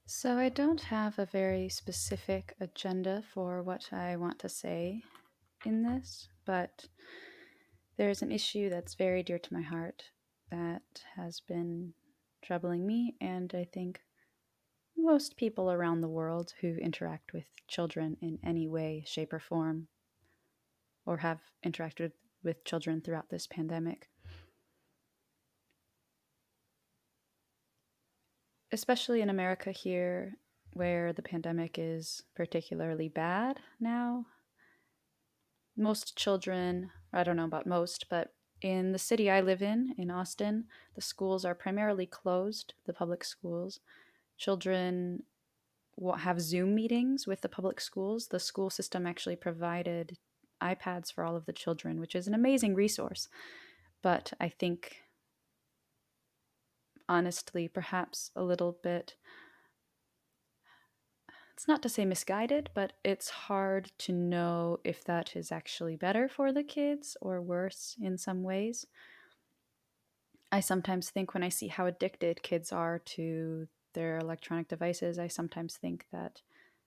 So, I don't have a very specific agenda for what I want to say in this, but there's an issue that's very dear to my heart that has been troubling me, and I think most people around the world who interact with children in any way, shape, or form, or have interacted with children throughout this pandemic. Especially in America here, where the pandemic is particularly bad now, most children, I don't know about most, but in the city I live in Austin, the schools are primarily closed, the public schools. Children have Zoom meetings with the public schools. The school system actually provided iPads for all of the children, which is an amazing resource. But I think, honestly, perhaps a little bit, it's not to say misguided, but it's hard to know if that is actually better for the kids or worse in some ways. I sometimes think when I see how addicted kids are to their electronic devices, I sometimes think that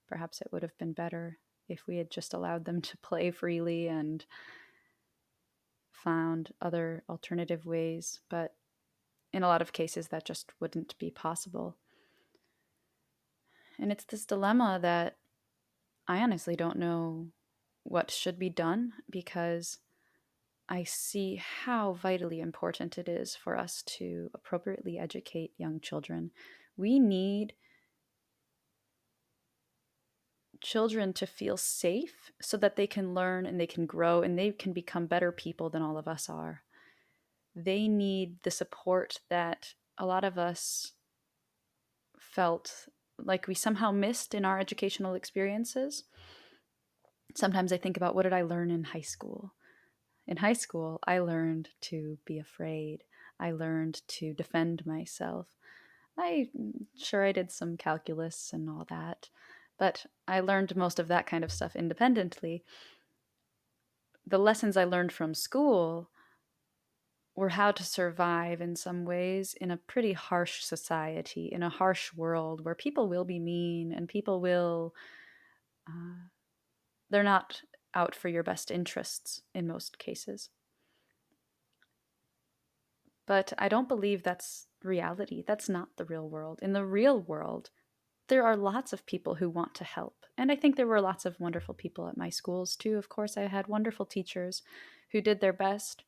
perhaps it would have been better if we had just allowed them to play freely and found other alternative ways. But in a lot of cases, that just wouldn't be possible. And it's this dilemma that I honestly don't know what should be done because I see how vitally important it is for us to appropriately educate young children. We need children to feel safe so that they can learn and they can grow and they can become better people than all of us are. They need the support that a lot of us felt like we somehow missed in our educational experiences. Sometimes I think about, what did I learn in high school? In high school, I learned to be afraid. I learned to defend myself. I did some calculus and all that, but I learned most of that kind of stuff independently. The lessons I learned from school were how to survive in some ways in a pretty harsh society, in a harsh world where people will be mean and people will, uh, they're not out for your best interests in most cases. But I don't believe that's reality. That's not the real world. In the real world, there are lots of people who want to help. And I think there were lots of wonderful people at my schools too. Of course, I had wonderful teachers who did their best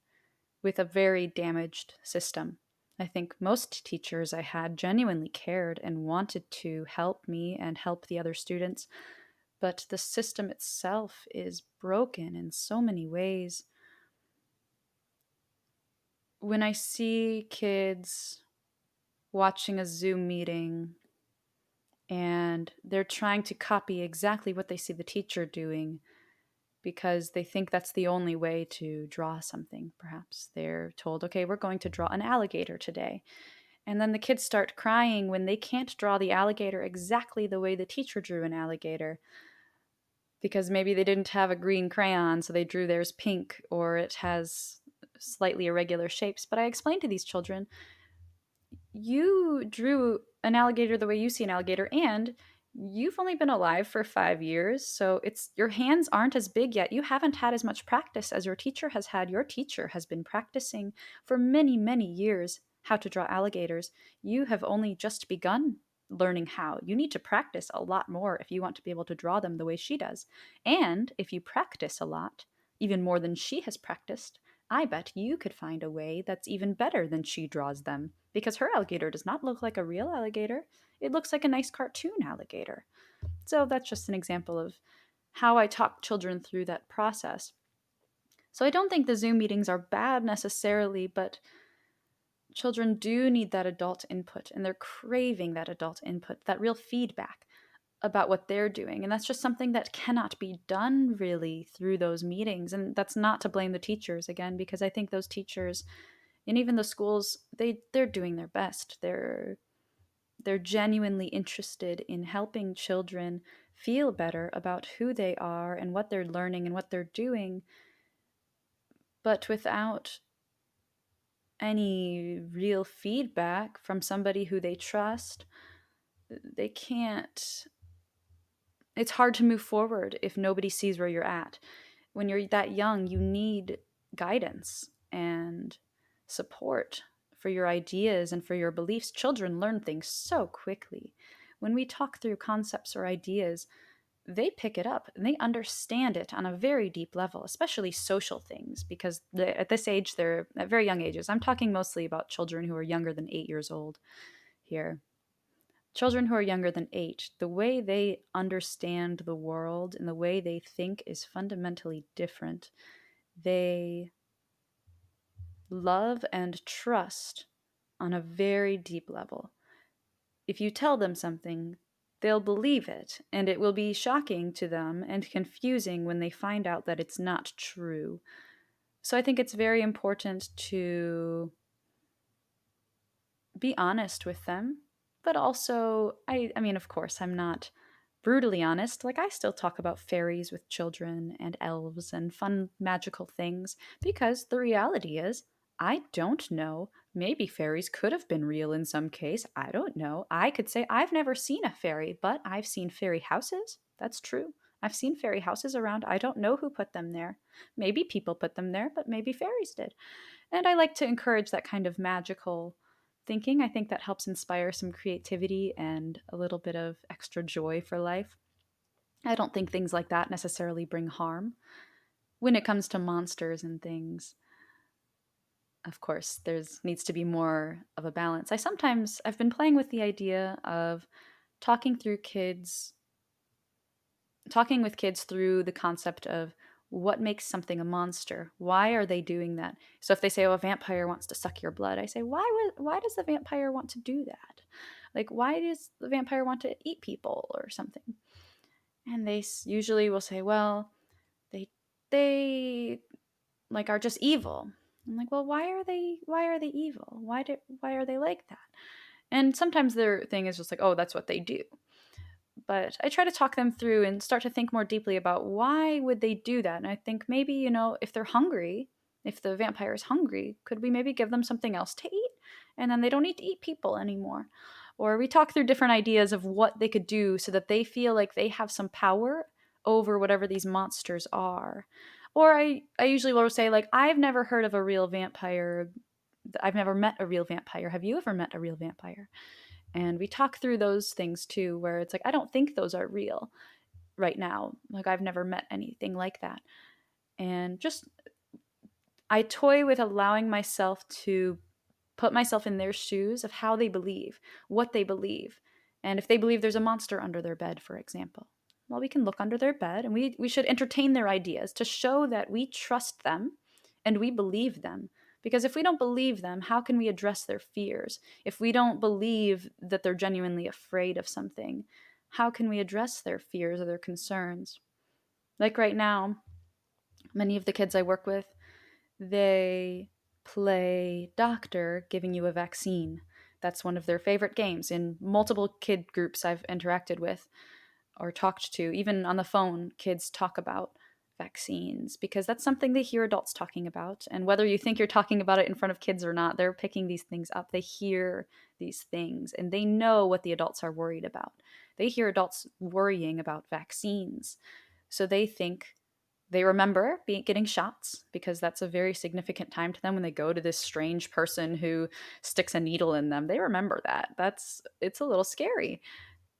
with a very damaged system. I think most teachers I had genuinely cared and wanted to help me and help the other students, but the system itself is broken in so many ways. When I see kids watching a Zoom meeting and they're trying to copy exactly what they see the teacher doing because they think that's the only way to draw something, perhaps. They're told, okay, we're going to draw an alligator today. And then the kids start crying when they can't draw the alligator exactly the way the teacher drew an alligator because maybe they didn't have a green crayon, so they drew theirs pink, or it has slightly irregular shapes. But I explained to these children, you drew an alligator the way you see an alligator, and you've only been alive for 5 years, so it's your hands aren't as big yet. You haven't had as much practice as your teacher has had. Your teacher has been practicing for many, many years how to draw alligators. You have only just begun learning how. You need to practice a lot more if you want to be able to draw them the way she does. And if you practice a lot, even more than she has practiced, I bet you could find a way that's even better than she draws them, because her alligator does not look like a real alligator. It looks like a nice cartoon alligator. So that's just an example of how I talk children through that process. So I don't think the Zoom meetings are bad necessarily, but children do need that adult input, and they're craving that adult input, that real feedback about what they're doing. And that's just something that cannot be done really through those meetings. And that's not to blame the teachers again, because I think those teachers and even the schools, they're doing their best. They're genuinely interested in helping children feel better about who they are and what they're learning and what they're doing, but without any real feedback from somebody who they trust, they can't, it's hard to move forward if nobody sees where you're at. When you're that young, you need guidance and support for your ideas and for your beliefs. Children learn things so quickly. When we talk through concepts or ideas, they pick it up and they understand it on a very deep level, especially social things, because at this age, they're at very young ages. I'm talking mostly about children who are younger than 8 years old here. Children who are younger than 8, the way they understand the world and the way they think is fundamentally different. They love and trust on a very deep level. If you tell them something, they'll believe it, and it will be shocking to them and confusing when they find out that it's not true. So I think it's very important to be honest with them, but also, I mean, of course, I'm not brutally honest. Like, I still talk about fairies with children and elves and fun magical things because the reality is, I don't know. Maybe fairies could have been real in some case. I don't know. I could say I've never seen a fairy, but I've seen fairy houses. That's true. I've seen fairy houses around. I don't know who put them there. Maybe people put them there, but maybe fairies did. And I like to encourage that kind of magical thinking. I think that helps inspire some creativity and a little bit of extra joy for life. I don't think things like that necessarily bring harm. When it comes to monsters and things, of course, there's needs to be more of a balance. I've been playing with the idea of talking through kids talking with kids through the concept of what makes something a monster. Why are they doing that? So if they say, "Oh, a vampire wants to suck your blood," I say, why does the vampire want to do that? Like, why does the vampire want to eat people or something?" And they usually will say, "Well, they like are just evil." I'm like, "Well, why are they evil? Why are they like that?" And sometimes their thing is just like, "Oh, that's what they do." But I try to talk them through and start to think more deeply about why would they do that. And I think maybe, if they're hungry, if the vampire is hungry, could we maybe give them something else to eat? And then they don't need to eat people anymore. Or we talk through different ideas of what they could do so that they feel like they have some power over whatever these monsters are. Or I usually will say, like, I've never heard of a real vampire. I've never met a real vampire. Have you ever met a real vampire? And we talk through those things too, where it's like, I don't think those are real right now. Like, I've never met anything like that. And just, I toy with allowing myself to put myself in their shoes of how they believe, what they believe. And if they believe there's a monster under their bed, for example, well, we can look under their bed and we should entertain their ideas to show that we trust them and we believe them. Because if we don't believe them, how can we address their fears? If we don't believe that they're genuinely afraid of something, how can we address their fears or their concerns? Like right now, many of the kids I work with, they play doctor giving you a vaccine. That's one of their favorite games in multiple kid groups I've interacted with or talked to. Even on the phone, kids talk about vaccines because that's something they hear adults talking about. And whether you think you're talking about it in front of kids or not, they're picking these things up. They hear these things and they know what the adults are worried about. They hear adults worrying about vaccines. So they remember getting shots because that's a very significant time to them when they go to this strange person who sticks a needle in them. They remember that. It's a little scary.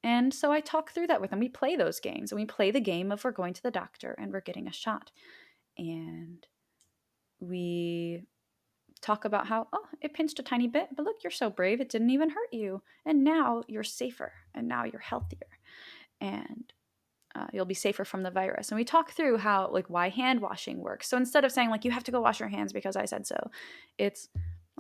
And so I talk through that with them. We play those games and we play the game of we're going to the doctor and we're getting a shot. And we talk about how, oh, it pinched a tiny bit, but look, you're so brave. It didn't even hurt you. And now you're safer and now you're healthier. And you'll be safer from the virus. And we talk through how, like, why hand washing works. So instead of saying, like, you have to go wash your hands because I said so,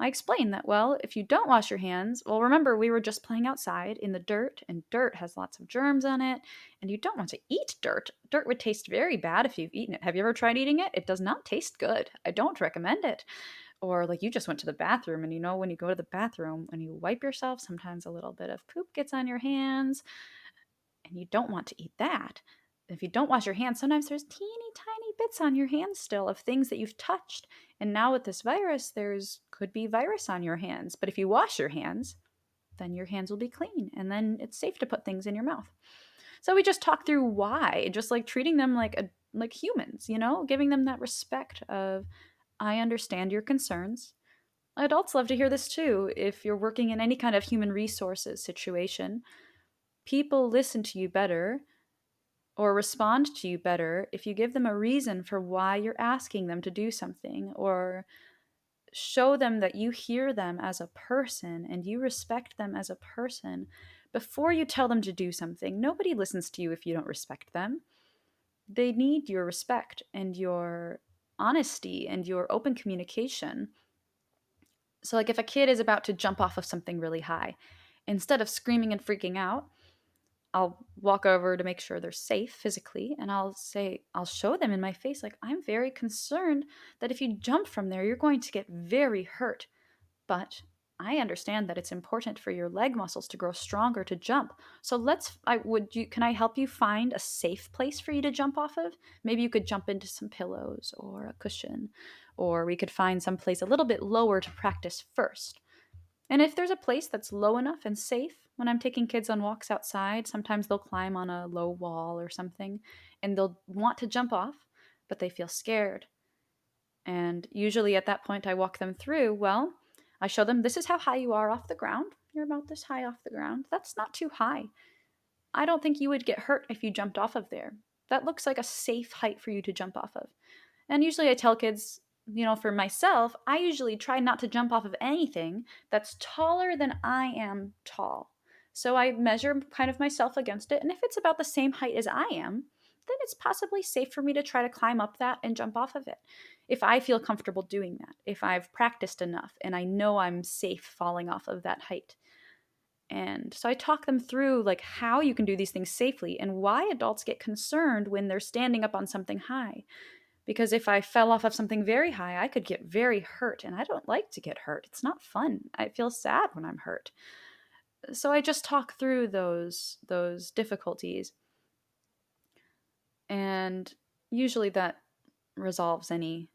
I explain that, well, if you don't wash your hands, well, remember, we were just playing outside in the dirt, and dirt has lots of germs on it, and you don't want to eat dirt. Dirt would taste very bad if you've eaten it. Have you ever tried eating it? It does not taste good. I don't recommend it. Or, like, you just went to the bathroom, and when you go to the bathroom, when you wipe yourself, sometimes a little bit of poop gets on your hands and you don't want to eat that. If you don't wash your hands, sometimes there's teeny tiny bits on your hands still of things that you've touched. And now with this virus, there's could be virus on your hands. But if you wash your hands, then your hands will be clean and then it's safe to put things in your mouth. So we just talk through why, just like treating them like humans, giving them that respect of, I understand your concerns. Adults love to hear this too. If you're working in any kind of human resources situation, people listen to you better or respond to you better if you give them a reason for why you're asking them to do something, or show them that you hear them as a person and you respect them as a person before you tell them to do something. Nobody listens to you if you don't respect them. They need your respect and your honesty and your open communication. So, like, if a kid is about to jump off of something really high, instead of screaming and freaking out, I'll walk over to make sure they're safe physically, and I'll show them in my face, like, I'm very concerned that if you jump from there, you're going to get very hurt. But I understand that it's important for your leg muscles to grow stronger to jump. So can I help you find a safe place for you to jump off of? Maybe you could jump into some pillows or a cushion, or we could find some place a little bit lower to practice first. And if there's a place that's low enough and safe, when I'm taking kids on walks outside, sometimes they'll climb on a low wall or something and they'll want to jump off, but they feel scared. And usually at that point, I walk them through. Well, I show them, this is how high you are off the ground. You're about this high off the ground. That's not too high. I don't think you would get hurt if you jumped off of there. That looks like a safe height for you to jump off of. And usually I tell kids, for myself, I usually try not to jump off of anything that's taller than I am tall. So I measure kind of myself against it. And if it's about the same height as I am, then it's possibly safe for me to try to climb up that and jump off of it. If I feel comfortable doing that, if I've practiced enough and I know I'm safe falling off of that height. And so I talk them through like how you can do these things safely and why adults get concerned when they're standing up on something high. Because if I fell off of something very high, I could get very hurt, and I don't like to get hurt. It's not fun. I feel sad when I'm hurt. So I just talk through those difficulties, and usually that resolves any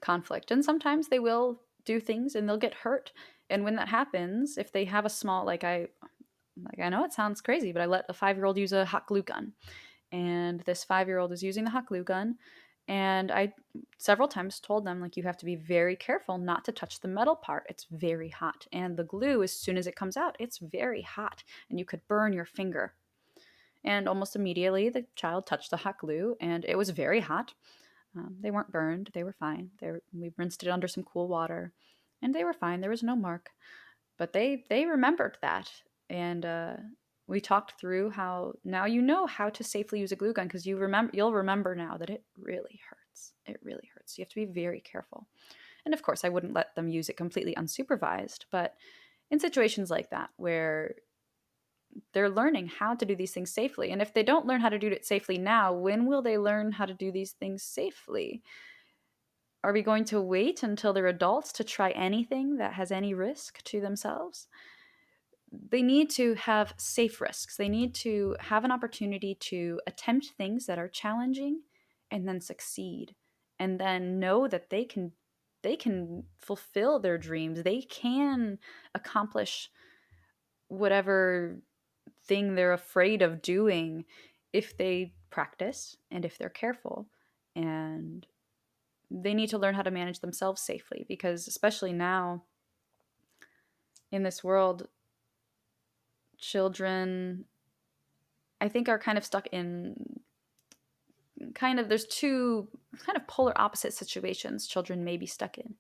conflict. And sometimes they will do things and they'll get hurt. And when that happens, if they have a small I know it sounds crazy, but I let a 5-year-old use a hot glue gun, and this 5-year-old is using the hot glue gun, and I several times told them, like, you have to be very careful not to touch the metal part. It's very hot, and the glue, as soon as it comes out, it's very hot, and you could burn your finger. And almost immediately the child touched the hot glue and it was very hot. They weren't burned, they were fine. We rinsed it under some cool water and they were fine. There was no mark. But they remembered that, and we talked through how now you know how to safely use a glue gun, because you'll remember now that it really hurts. It really hurts. You have to be very careful. And of course, I wouldn't let them use it completely unsupervised, but in situations like that where they're learning how to do these things safely, and if they don't learn how to do it safely now, when will they learn how to do these things safely? Are we going to wait until they're adults to try anything that has any risk to themselves? They need to have safe risks. They need to have an opportunity to attempt things that are challenging and then succeed, and then know that they can fulfill their dreams. They can accomplish whatever thing they're afraid of doing if they practice and if they're careful. And they need to learn how to manage themselves safely, because especially now in this world, children, I think, are kind of stuck in there's two kind of polar opposite situations children may be stuck in.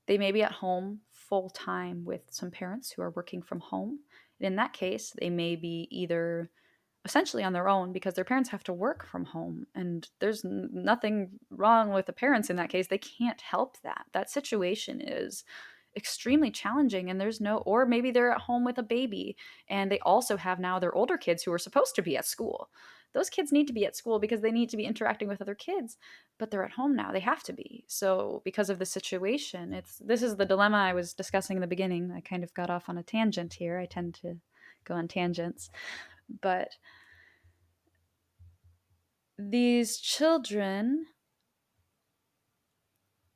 They may be at home full time with some parents who are working from home. And in that case, they may be either essentially on their own because their parents have to work from home. And there's nothing wrong with the parents in that case. They can't help that. That situation is extremely challenging, and there's no, or maybe they're at home with a baby and they also have now their older kids who are supposed to be at school. Those kids need to be at school because they need to be interacting with other kids, but they're at home now. They have to be. So because of the situation, this is the dilemma I was discussing in the beginning. I kind of got off on a tangent here. I tend to go on tangents. But these children,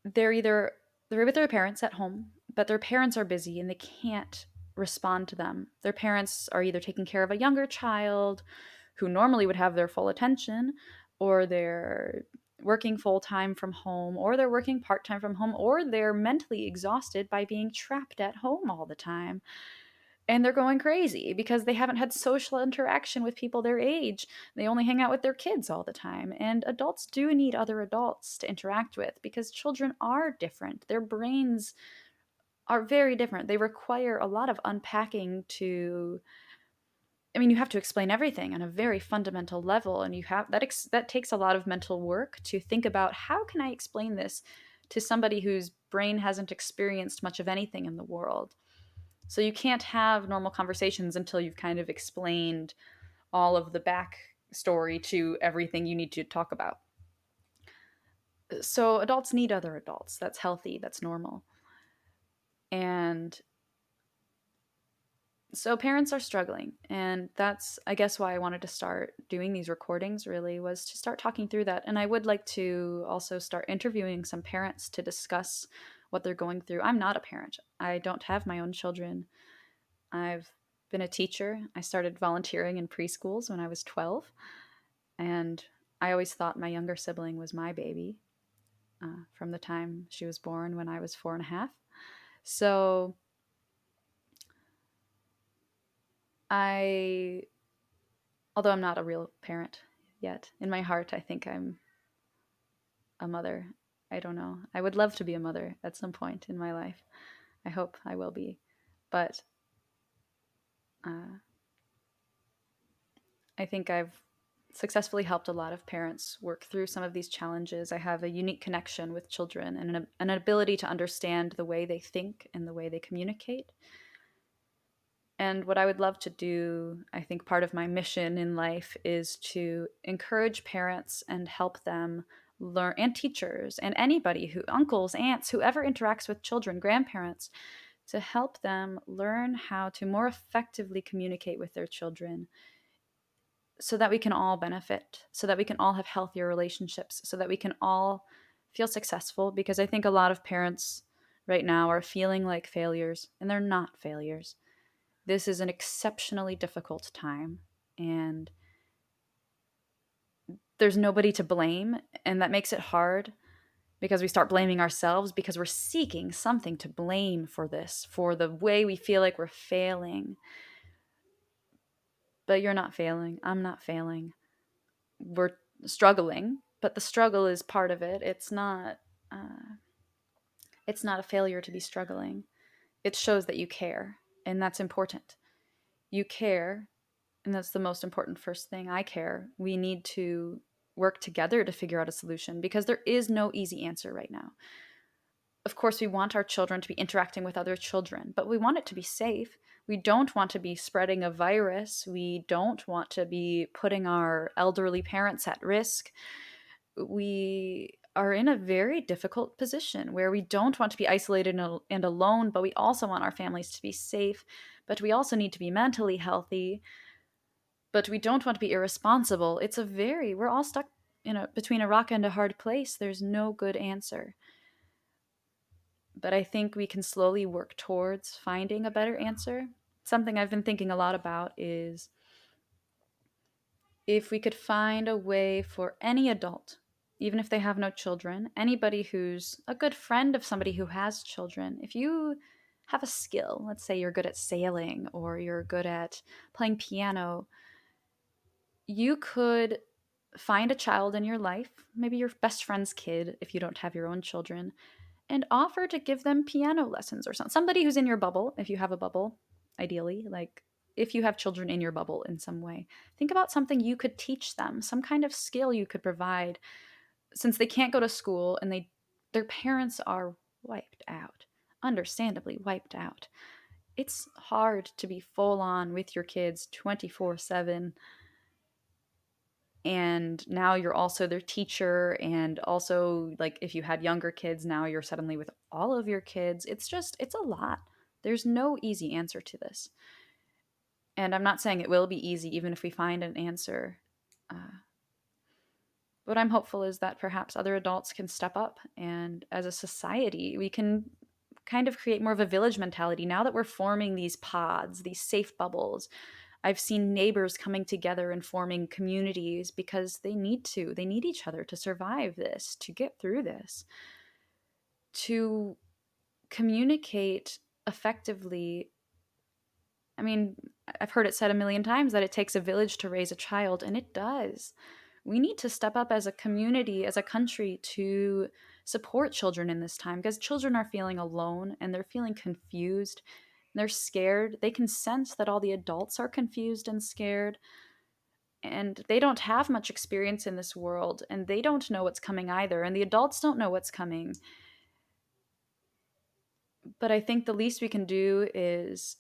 they're either they're with their parents at home, but their parents are busy and they can't respond to them. Their parents are either taking care of a younger child who normally would have their full attention, or they're working full time from home, or they're working part time from home, or they're mentally exhausted by being trapped at home all the time. And they're going crazy because they haven't had social interaction with people their age. They only hang out with their kids all the time. And adults do need other adults to interact with because children are different. Their brains are very different. They require a lot of unpacking to, I mean, you have to explain everything on a very fundamental level, and you have that takes a lot of mental work to think about how can I explain this to somebody whose brain hasn't experienced much of anything in the world. So you can't have normal conversations until you've kind of explained all of the backstory to everything you need to talk about. So adults need other adults. That's healthy. That's normal. And so parents are struggling, and that's, I guess, why I wanted to start doing these recordings, really, was to start talking through that. And I would like to also start interviewing some parents to discuss what they're going through. I'm not a parent. I don't have my own children. I've been a teacher. I started volunteering in preschools when I was 12, and I always thought my younger sibling was my baby from the time she was born when I was 4.5. So I, although I'm not a real parent yet, in my heart, I think I'm a mother. I don't know. I would love to be a mother at some point in my life. I hope I will be. But uh, I think I've successfully helped a lot of parents work through some of these challenges. I have a unique connection with children and an ability to understand the way they think and the way they communicate. And what I would love to do, I think part of my mission in life is to encourage parents and help them learn, and teachers and anybody who, uncles, aunts, whoever interacts with children, grandparents, to help them learn how to more effectively communicate with their children so that we can all benefit, so that we can all have healthier relationships, so that we can all feel successful. Because I think a lot of parents right now are feeling like failures, and they're not failures. This is an exceptionally difficult time, and there's nobody to blame, and that makes it hard because we start blaming ourselves because we're seeking something to blame for this, for the way we feel like we're failing. But you're not failing. I'm not failing. We're struggling, but the struggle is part of it. Uh, it's not a failure to be struggling. It shows that you care, and that's important. You care, and that's the most important first thing. I care. We need to work together to figure out a solution because there is no easy answer right now. Of course, we want our children to be interacting with other children, but we want it to be safe. We don't want to be spreading a virus. We don't want to be putting our elderly parents at risk. We are in a very difficult position where we don't want to be isolated and alone, but we also want our families to be safe. But we also need to be mentally healthy, but we don't want to be irresponsible. We're all stuck between a rock and a hard place. There's no good answer. But I think we can slowly work towards finding a better answer. Something I've been thinking a lot about is if we could find a way for any adult, even if they have no children, anybody who's a good friend of somebody who has children, if you have a skill, let's say you're good at sailing or you're good at playing piano, you could find a child in your life, maybe your best friend's kid if you don't have your own children, and offer to give them piano lessons or something. Somebody who's in your bubble, if you have a bubble, ideally, like if you have children in your bubble in some way. Think about something you could teach them, some kind of skill you could provide, since they can't go to school and their parents are wiped out, understandably wiped out. It's hard to be full on with your kids 24/7, and now you're also their teacher, and also, like, if you had younger kids, now you're suddenly with all of your kids. It's a lot. There's no easy answer to this, and I'm not saying it will be easy even if we find an answer. What I'm hopeful is that perhaps other adults can step up, and as a society we can kind of create more of a village mentality now that we're forming these pods, these safe bubbles. I've seen neighbors coming together and forming communities because they need to. They need each other to survive this, to get through this, to communicate effectively. I mean, I've heard it said a million times that it takes a village to raise a child, and it does. We need to step up as a community, as a country, to support children in this time because children are feeling alone and they're feeling confused. They're scared. They can sense that all the adults are confused and scared, and they don't have much experience in this world, and they don't know what's coming either, and the adults don't know what's coming. But I think the least we can do is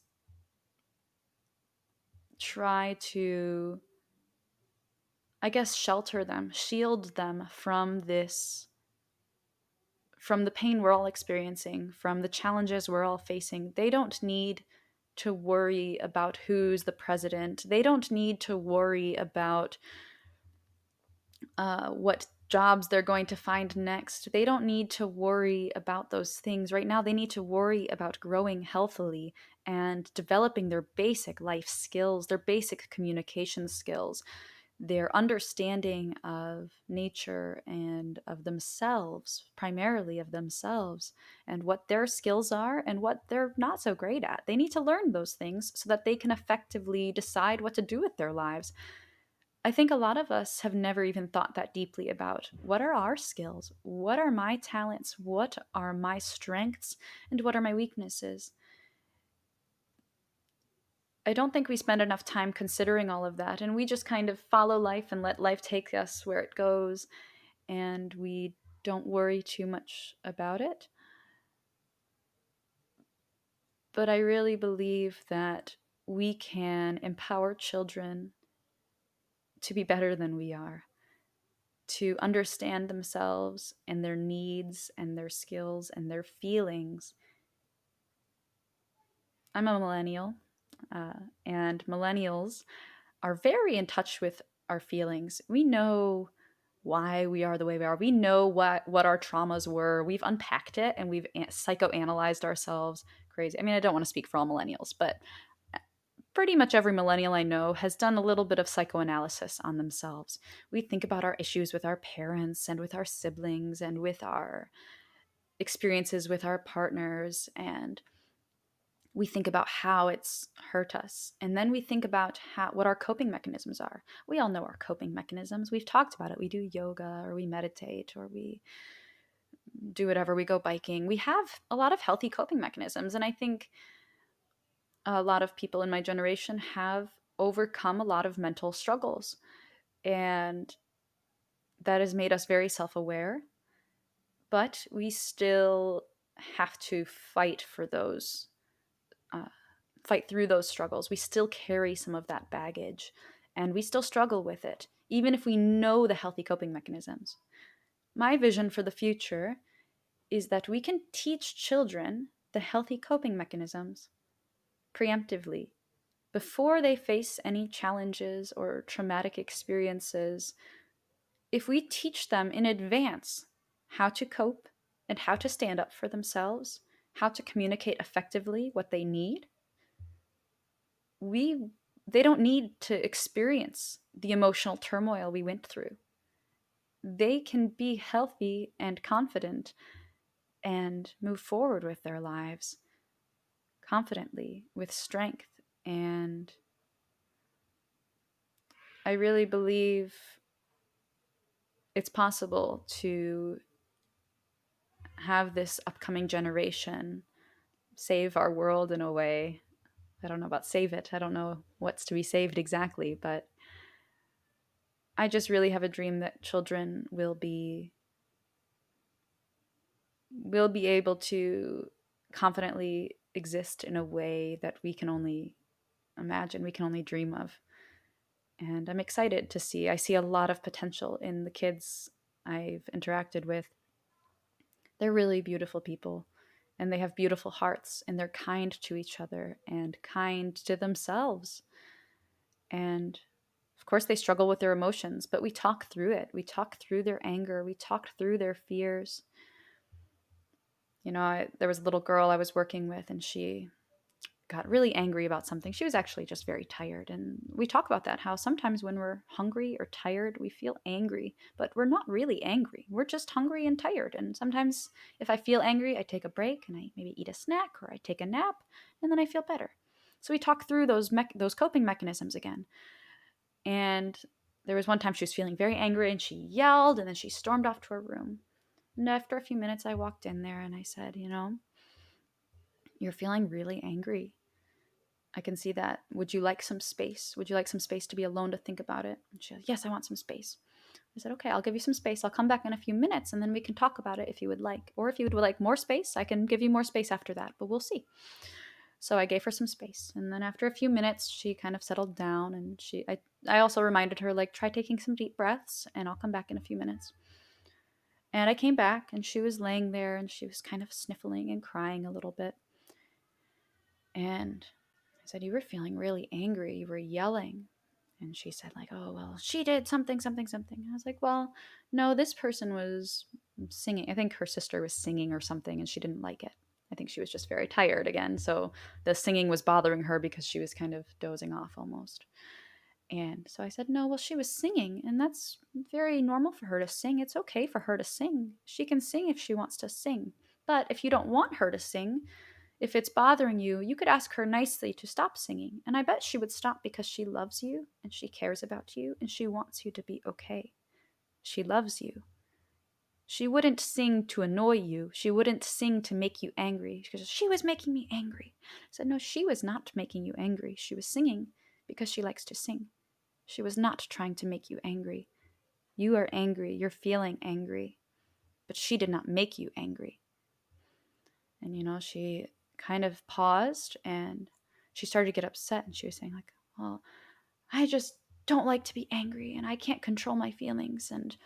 try to, I guess, shelter them, shield them from this, from the pain we're all experiencing, from the challenges we're all facing. They don't need to worry about who's the president. They don't need to worry about what jobs they're going to find next. They don't need to worry about those things. Right now, they need to worry about growing healthily and developing their basic life skills, their basic communication skills, their understanding of nature and of themselves, primarily of themselves, and what their skills are and what they're not so great at. They need to learn those things so that they can effectively decide what to do with their lives. I think a lot of us have never even thought that deeply about what are our skills? What are my talents? What are my strengths? And what are my weaknesses? I don't think we spend enough time considering all of that. And we just kind of follow life and let life take us where it goes. And we don't worry too much about it. But I really believe that we can empower children to be better than we are, to understand themselves and their needs and their skills and their feelings. I'm a millennial, and millennials are very in touch with our feelings. We know why we are the way we are. We know what our traumas were. We've unpacked it and we've psychoanalyzed ourselves crazy. I mean, I don't want to speak for all millennials, but pretty much every millennial I know has done a little bit of psychoanalysis on themselves. We think about our issues with our parents and with our siblings and with our experiences with our partners, and we think about how it's hurt us, and then we think about what our coping mechanisms are. We all know our coping mechanisms. We've talked about it. We do yoga, or we meditate, or we do whatever, we go biking. We have a lot of healthy coping mechanisms, and I think a lot of people in my generation have overcome a lot of mental struggles, and that has made us very self-aware, but we still have to fight for those, uh, fight through those struggles. We still carry some of that baggage and we still struggle with it, even if we know the healthy coping mechanisms. My vision for the future is that we can teach children the healthy coping mechanisms preemptively before they face any challenges or traumatic experiences. If we teach them in advance how to cope and how to stand up for themselves, how to communicate effectively what they need, we they don't need to experience the emotional turmoil we went through. They can be healthy and confident and move forward with their lives confidently, with strength. And I really believe it's possible to have this upcoming generation save our world in a way. I don't know about save it. I don't know what's to be saved exactly, but I just really have a dream that children will be able to confidently exist in a way that we can only imagine, we can only dream of. And I'm excited to see. I see a lot of potential in the kids I've interacted with. They're really beautiful people, and they have beautiful hearts, and they're kind to each other and kind to themselves. And of course, they struggle with their emotions, but we talk through it. We talk through their anger. We talk through their fears. There was a little girl I was working with, and she got really angry about something. She was actually just very tired. And we talk about that, how sometimes when we're hungry or tired, we feel angry, but we're not really angry. We're just hungry and tired. And sometimes if I feel angry, I take a break and I maybe eat a snack or I take a nap, and then I feel better. So we talk through those coping mechanisms again. And there was one time she was feeling very angry and she yelled and then she stormed off to her room. And after a few minutes, I walked in there and I said, you're feeling really angry. I can see that. Would you like some space? Would you like some space to be alone to think about it? And she said, yes, I want some space. I said, okay, I'll give you some space. I'll come back in a few minutes and then we can talk about it if you would like. Or if you would like more space, I can give you more space after that, but we'll see. So I gave her some space. And then after a few minutes, she kind of settled down and I also reminded her, like, try taking some deep breaths and I'll come back in a few minutes. And I came back and she was laying there and she was kind of sniffling and crying a little bit. And I said, you were feeling really angry. You were yelling. And she said, like, oh, well, she did something, something, something. I was like, well, no, this person was singing. I think her sister was singing or something and she didn't like it. I think she was just very tired again. So the singing was bothering her because she was kind of dozing off almost. And so I said, no, well, she was singing, and that's very normal for her to sing. It's okay for her to sing. She can sing if she wants to sing. But if you don't want her to sing, if it's bothering you, you could ask her nicely to stop singing. And I bet she would stop because she loves you and she cares about you and she wants you to be okay. She loves you. She wouldn't sing to annoy you. She wouldn't sing to make you angry. She goes, she was making me angry. I said, no, she was not making you angry. She was singing because she likes to sing. She was not trying to make you angry. You are angry. You're feeling angry. But she did not make you angry. And, she kind of paused and she started to get upset. And she was saying, like, well, I just don't like to be angry and I can't control my feelings. And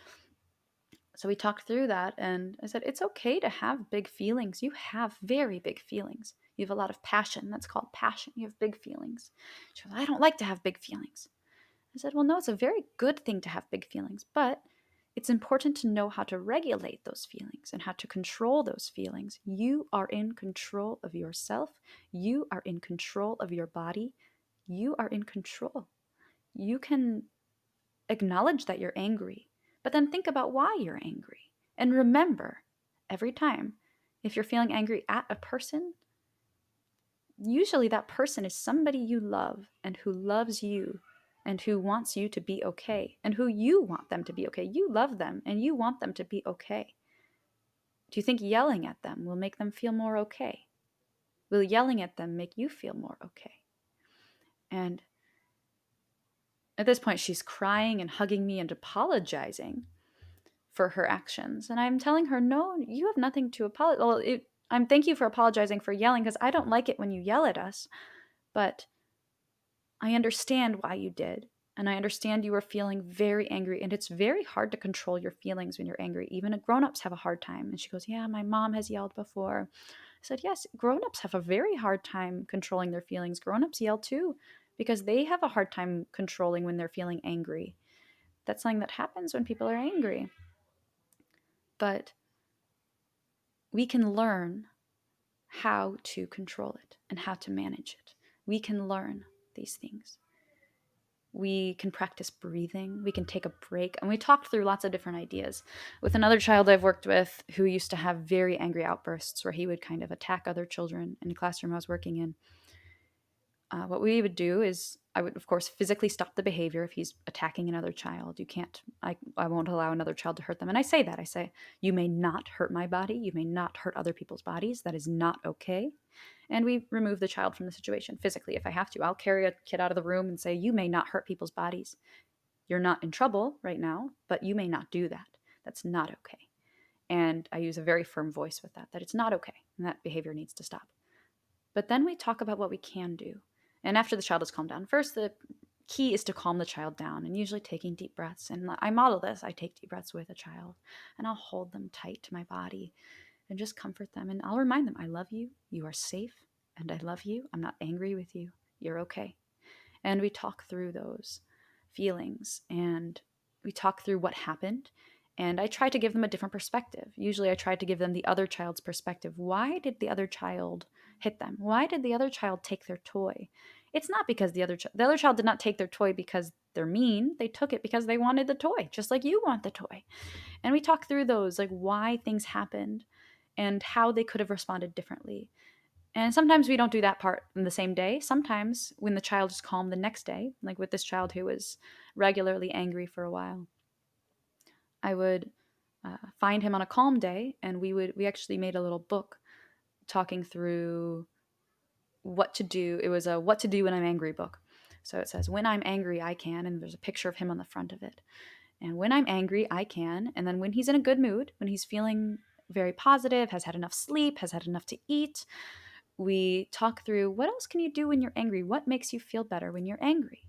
so we talked through that. And I said, it's okay to have big feelings. You have very big feelings. You have a lot of passion. That's called passion. You have big feelings. She goes, I don't like to have big feelings. I said, well, no, it's a very good thing to have big feelings, but it's important to know how to regulate those feelings and how to control those feelings. You are in control of yourself. You are in control of your body. You are in control. You can acknowledge that you're angry, but then think about why you're angry. And remember, every time, if you're feeling angry at a person, usually that person is somebody you love and who loves you and who wants you to be okay and who you want them to be okay. You love them and you want them to be okay. Do you think yelling at them will make them feel more okay? Will yelling at them make you feel more okay? And at this point, she's crying and hugging me and apologizing for her actions. And I'm telling her, no, you have nothing to apologize. Well, I'm thank you for apologizing for yelling because I don't like it when you yell at us. But I understand why you did. And I understand you were feeling very angry. And it's very hard to control your feelings when you're angry. Even grown-ups have a hard time. And she goes, yeah, my mom has yelled before. I said, yes, grown-ups have a very hard time controlling their feelings. Grown-ups yell too because they have a hard time controlling when they're feeling angry. That's something that happens when people are angry. But we can learn how to control it and how to manage it. We can learn these things. We can practice breathing. We can take a break. And we talked through lots of different ideas. With another child I've worked with who used to have very angry outbursts where he would kind of attack other children in a classroom I was working in, what we would do is I would, of course, physically stop the behavior if he's attacking another child. You can't, I won't allow another child to hurt them. And I say that. I say, you may not hurt my body. You may not hurt other people's bodies. That is not okay. And we remove the child from the situation physically. If I have to, I'll carry a kid out of the room and say, you may not hurt people's bodies. You're not in trouble right now, but you may not do that. That's not okay. And I use a very firm voice with that it's not okay. And that behavior needs to stop. But then we talk about what we can do. And after the child has calmed down, first the key is to calm the child down and usually taking deep breaths. And I model this. I take deep breaths with a child and I'll hold them tight to my body and just comfort them. And I'll remind them, I love you. You are safe. And I love you. I'm not angry with you. You're okay. And we talk through those feelings and we talk through what happened. And I try to give them a different perspective. Usually I try to give them the other child's perspective. Why did the other child hit them? Why did the other child take their toy? It's not because the other child did not take their toy because they're mean. They took it because they wanted the toy, just like you want the toy. And we talk through those, like why things happened and how they could have responded differently. And sometimes we don't do that part in the same day. Sometimes when the child is calm the next day, like with this child who was regularly angry for a while, I would find him on a calm day, and we actually made a little book talking through what to do. It was a what to do when I'm angry book. So it says, when I'm angry, I can, and there's a picture of him on the front of it. And when I'm angry, I can. And then when he's in a good mood, when he's feeling very positive, has had enough sleep, has had enough to eat, we talk through what else can you do when you're angry? What makes you feel better when you're angry?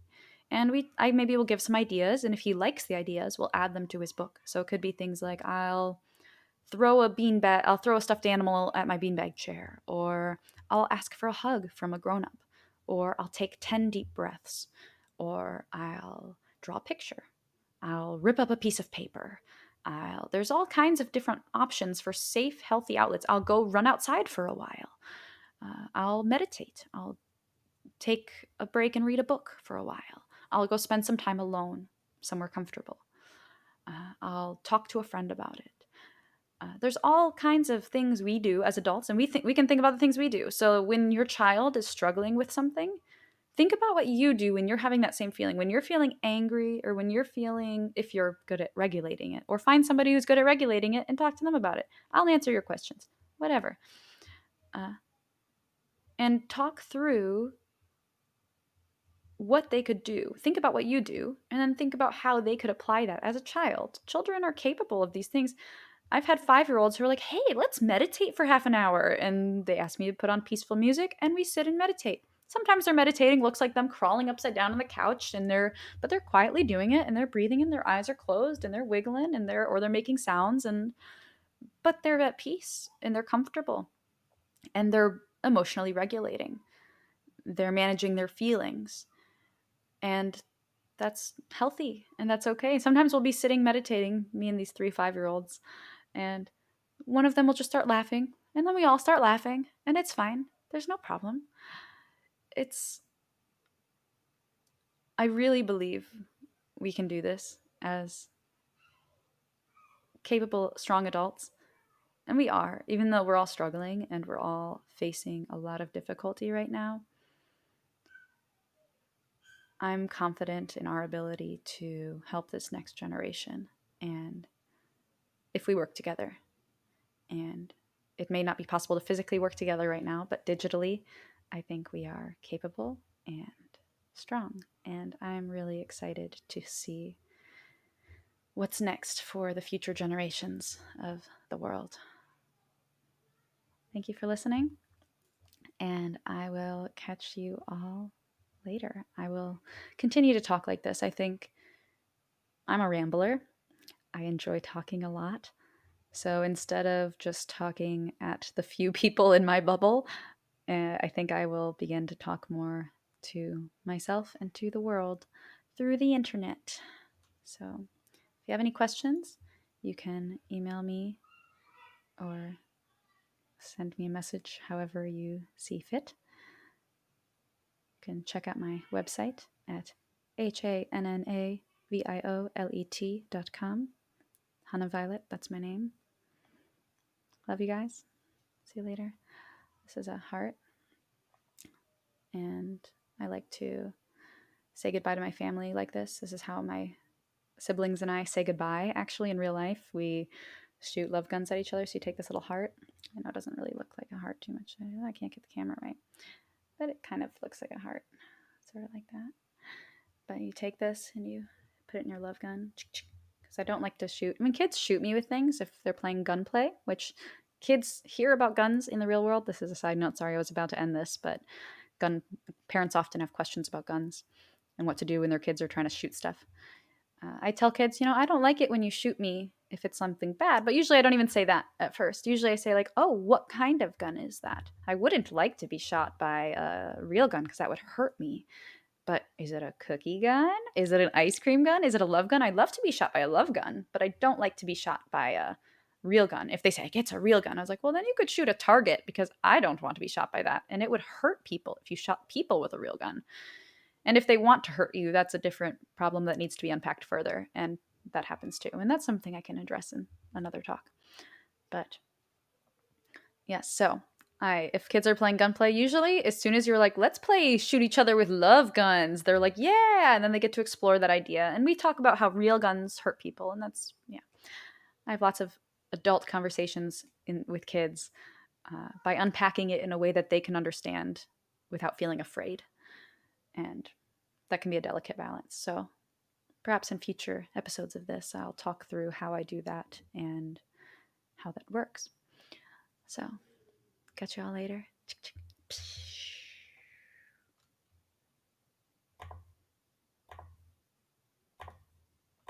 And I maybe will give some ideas, and if he likes the ideas, we'll add them to his book. So it could be things like I'll throw a stuffed animal at my beanbag chair, or I'll ask for a hug from a grown up, or I'll take 10 deep breaths, or I'll draw a picture, I'll rip up a piece of paper. There's all kinds of different options for safe, healthy outlets. I'll go run outside for a while. I'll meditate. I'll take a break and read a book for a while. I'll go spend some time alone, somewhere comfortable. I'll talk to a friend about it. There's all kinds of things we do as adults, and we can think about the things we do. So when your child is struggling with something, think about what you do when you're having that same feeling. When you're feeling angry, or when you're feeling, if you're good at regulating it, or find somebody who's good at regulating it and talk to them about it. I'll answer your questions, whatever. Uh, and talk through what they could do. Think about what you do, and then think about how they could apply that as a child. Children are capable of these things. I've had 5-year-olds who are like, hey, let's meditate for half an hour. And they ask me to put on peaceful music, and we sit and meditate. Sometimes their meditating looks like them crawling upside down on the couch, but they're quietly doing it, and they're breathing, and their eyes are closed, and they're wiggling, or they're making sounds, but they're at peace, and they're comfortable, and they're emotionally regulating. They're managing their feelings. And that's healthy, and that's okay. Sometimes we'll be sitting meditating, me and these 3 5-year-olds, and one of them will just start laughing, and then we all start laughing, and it's fine. There's no problem. It's I really believe we can do this as capable, strong adults. And we are, even though we're all struggling and we're all facing a lot of difficulty right now. I'm confident in our ability to help this next generation, and if we work together. And it may not be possible to physically work together right now, but digitally, I think we are capable and strong. And I'm really excited to see what's next for the future generations of the world. Thank you for listening, and I will catch you all later. I will continue to talk like this. I think I'm a rambler. I enjoy talking a lot. So instead of just talking at the few people in my bubble, I think I will begin to talk more to myself and to the world through the internet. So if you have any questions, you can email me or send me a message however you see fit. You can check out my website at HANNAVIOLET.com. Hanna Violet, that's my name. Love you guys. See you later. This is a heart, and I like to say goodbye to my family like this. This is how my siblings and I say goodbye. Actually, in real life, we shoot love guns at each other. So you take this little heart. I know it doesn't really look like a heart too much. I can't get the camera right, but it kind of looks like a heart, sort of like that. But you take this and you put it in your love gun, because I don't like to shoot. I mean, kids shoot me with things if they're playing gunplay, which kids hear about guns in the real world. This is a side note. Sorry, I was about to end this, but parents often have questions about guns and what to do when their kids are trying to shoot stuff. I tell kids, I don't like it when you shoot me if it's something bad, but usually I don't even say that at first. Usually I say like, oh, what kind of gun is that? I wouldn't like to be shot by a real gun because that would hurt me. But is it a cookie gun? Is it an ice cream gun? Is it a love gun? I'd love to be shot by a love gun, but I don't like to be shot by a real gun. If they say it's a real gun, I was like, well, then you could shoot a target because I don't want to be shot by that. And it would hurt people if you shot people with a real gun. And if they want to hurt you, that's a different problem that needs to be unpacked further. And that happens too. And that's something I can address in another talk. But yes, so if kids are playing gunplay, usually as soon as you're like, let's play shoot each other with love guns, they're like, yeah, and then they get to explore that idea. And we talk about how real guns hurt people, and that's yeah. I have lots of adult conversations with kids by unpacking it in a way that they can understand without feeling afraid, and that can be a delicate balance. So perhaps in future episodes of this, I'll talk through how I do that and how that works. So catch y'all later.